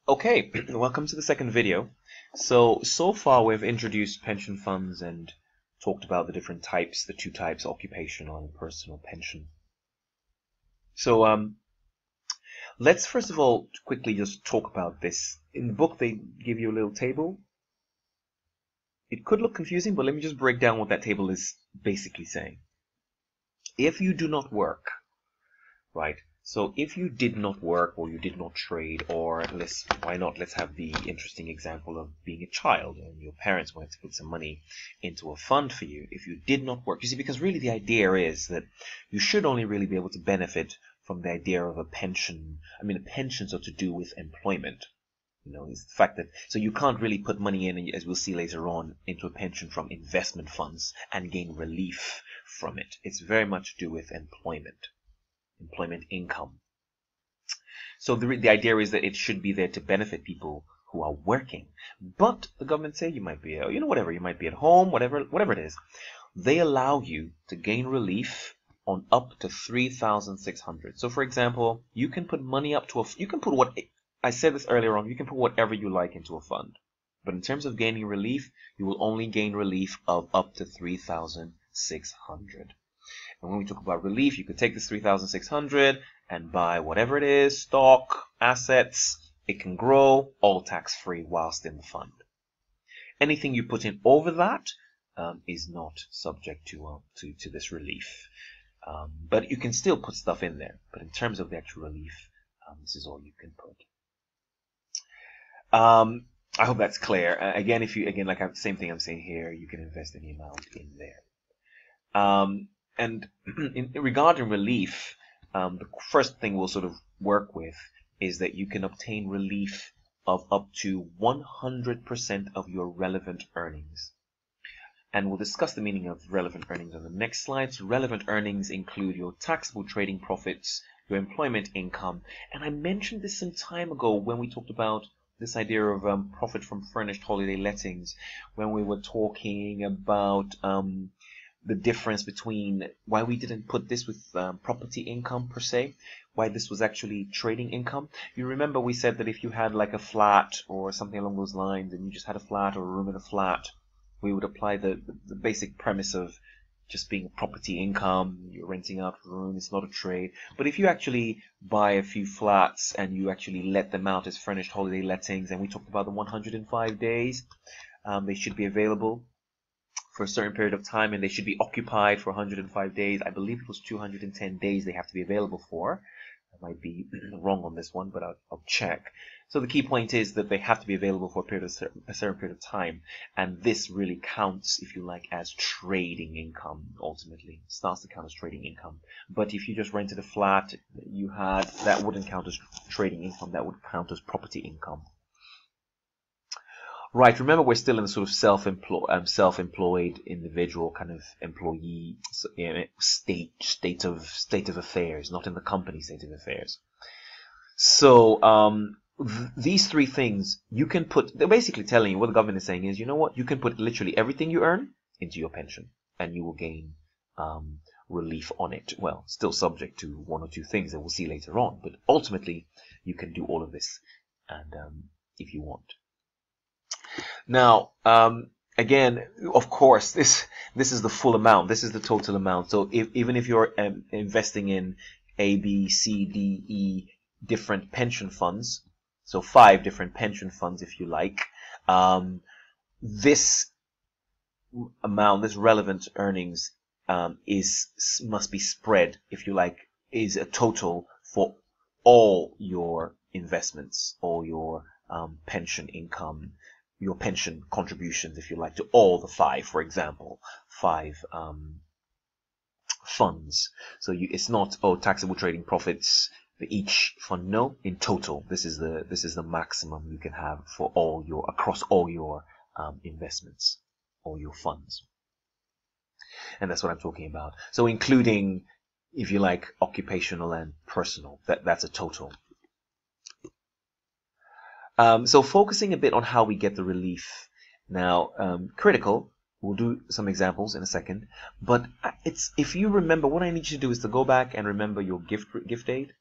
Okay, welcome to the second video. So far we've introduced pension funds and talked about the different types, the two types, occupational and personal pension. So let's first of all quickly just talk about this. In the book they give you a little table. It could look confusing, but let me just break down what that table is basically saying. If you do not work, right? So if you did not work or you did not trade, or let's have the interesting example of being a child and your parents wanted to put some money into a fund for you. If you did not work, you see, because really the idea is that you should only really be able to benefit from the idea of a pension. I mean, a pensions are to do with employment. You know, it's the fact that, so you can't really put money in, as we'll see later on, into a pension from investment funds and gain relief from it. It's very much to do with employment income. So the idea is that it should be there to benefit people who are working. But the government say you might be, whatever, you might be at home, whatever it is. They allow you to gain relief on up to 3,600. So for example, you can put money up to you can put what, I said this earlier on, you can put whatever you like into a fund. But in terms of gaining relief, you will only gain relief of up to 3,600. And when we talk about relief, you could take this 3,600 and buy whatever it is, stock, assets. It can grow, all tax-free whilst in the fund. Anything you put in over that is not subject to this relief. But you can still put stuff in there. But in terms of the actual relief, this is all you can put. I hope that's clear. Again, same thing I'm saying here, you can invest any amount in there. And regarding relief, the first thing we'll sort of work with is that you can obtain relief of up to 100% of your relevant earnings. And we'll discuss the meaning of relevant earnings on the next slide. So relevant earnings include your taxable trading profits, your employment income. And I mentioned this some time ago when we talked about this idea of profit from furnished holiday lettings, when we were talking about the difference between why we didn't put this with property income per se, why this was actually trading income. You remember we said that if you had like a flat or something along those lines and you just had a flat or a room in a flat, we would apply the basic premise of just being property income. You're renting out a room, it's not a trade. But if you actually buy a few flats and you actually let them out as furnished holiday lettings, and we talked about the 105 days, they should be available for a certain period of time, and they should be occupied for 105 days. I believe it was 210 days they have to be available for. I might be wrong on this one, but I'll check. So the key point is that they have to be available for a certain period of time, and this really counts, if you like, as trading income. Ultimately, it starts to count as trading income. But if you just rented a flat, that wouldn't count as trading income. That would count as property income. Right, remember we're still in the sort of self-employed individual kind of employee state of affairs, not in the company state of affairs. So these three things you can put. They're basically telling you what the government is saying is, you know what, you can put literally everything you earn into your pension, and you will gain relief on it. Well, still subject to one or two things that we'll see later on, but ultimately you can do all of this, and if you want. Now, again, of course, this is the full amount. This is the total amount. So even if you're investing in A, B, C, D, E different pension funds, so 5 different pension funds, if you like, this amount, this relevant earnings, must be spread, if you like, is a total for all your investments, all your pension income, your pension contributions, if you like, to all the 5, for example, 5 funds. So it's not, taxable trading profits for each fund. No, in total, this is the maximum you can have for across all your investments, all your funds. And that's what I'm talking about. So including, if you like, occupational and personal, that's a total. So focusing a bit on how we get the relief. Now, critical, we'll do some examples in a second, but if you remember, what I need you to do is to go back and remember your gift aid.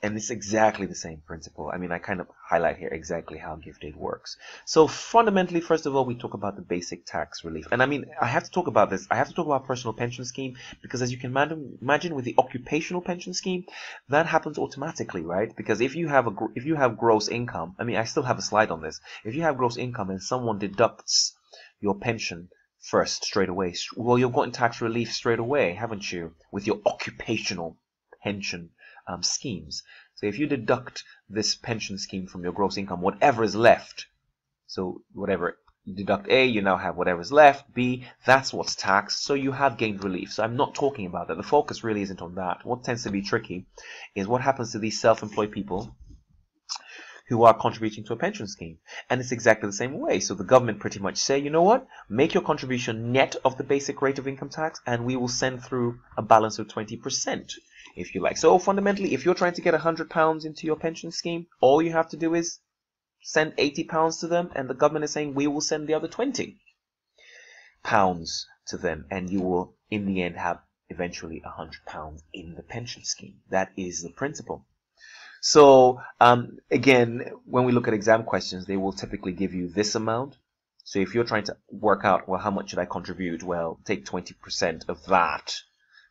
And it's exactly the same principle. I mean, I kind of highlight here exactly how gift aid works. So fundamentally, first of all, we talk about the basic tax relief. And I mean, I have to talk about this. I have to talk about personal pension scheme because as you can imagine with the occupational pension scheme, that happens automatically, right? Because if you have gross income, I mean, I still have a slide on this. If you have gross income and someone deducts your pension first straight away, well, you've gotten tax relief straight away, haven't you? With your occupational pension schemes. So if you deduct this pension scheme from your gross income, whatever is left, so whatever you deduct A, you now have whatever's left, B, that's what's taxed, so you have gained relief. So I'm not talking about that. The focus really isn't on that. What tends to be tricky is what happens to these self-employed people who are contributing to a pension scheme. And it's exactly the same way. So the government pretty much say, you know what, make your contribution net of the basic rate of income tax, and we will send through a balance of 20%. If you like. So fundamentally, if you're trying to get £100 into your pension scheme, all you have to do is send £80 to them, and the government is saying we will send the other £20 to them, and you will in the end have eventually £100 in the pension scheme. That is the principle. So again, when we look at exam questions, they will typically give you this amount. So if you're trying to work out, well, how much should I contribute? Well, take 20% of that,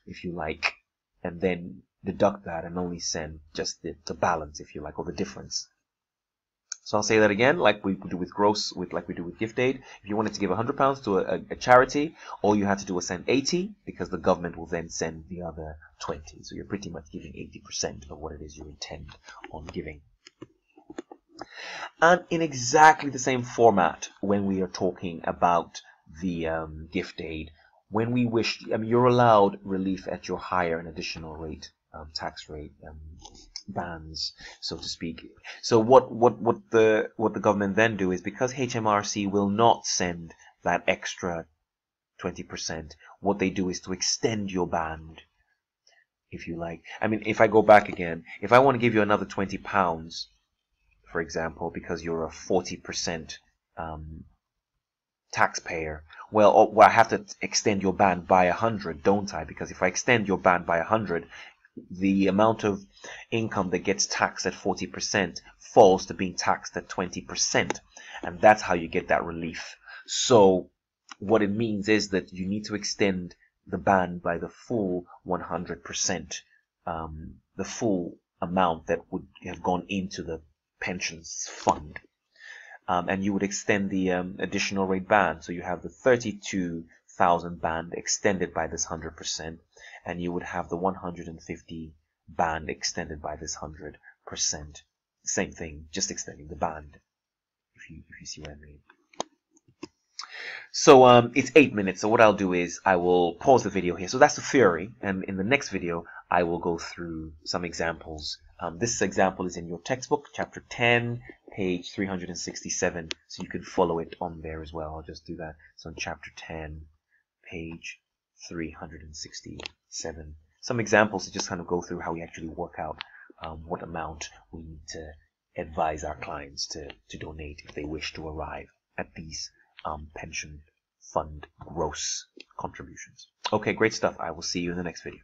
if you like, and then deduct that and only send just the balance, if you like, or the difference. So I'll say that again, like we do with like we do with gift aid. If you wanted to give £100 to a charity, all you had to do was send 80, because the government will then send the other 20. So you're pretty much giving 80% of what it is you intend on giving. And in exactly the same format, when we are talking about the gift aid, when we wish, I mean, you're allowed relief at your higher and additional rate, tax rate bands, so to speak. So what the government then do is, because HMRC will not send that extra 20%, what they do is to extend your band, if you like. I mean, if I go back again, if I want to give you another £20, for example, because you're a 40% taxpayer, well, I have to extend your band by 100, don't I? Because if I extend your band by 100, the amount of income that gets taxed at 40% falls to being taxed at 20%, and that's how you get that relief. So what it means is that you need to extend the band by the full 100%, the full amount that would have gone into the pensions fund. And you would extend the additional rate band. So you have the 32,000 band extended by this 100%, and you would have the 150 band extended by this 100%. Same thing, just extending the band, if you see what I mean. So it's 8 minutes, so what I'll do is I will pause the video here. So that's the theory, and in the next video I will go through some examples. This example is in your textbook, chapter 10, page 367, so you can follow it on there as well. I'll just do that. So in chapter 10, page 367. Some examples to just kind of go through how we actually work out what amount we need to advise our clients to donate if they wish to arrive at these pension fund gross contributions. Okay, great stuff. I will see you in the next video.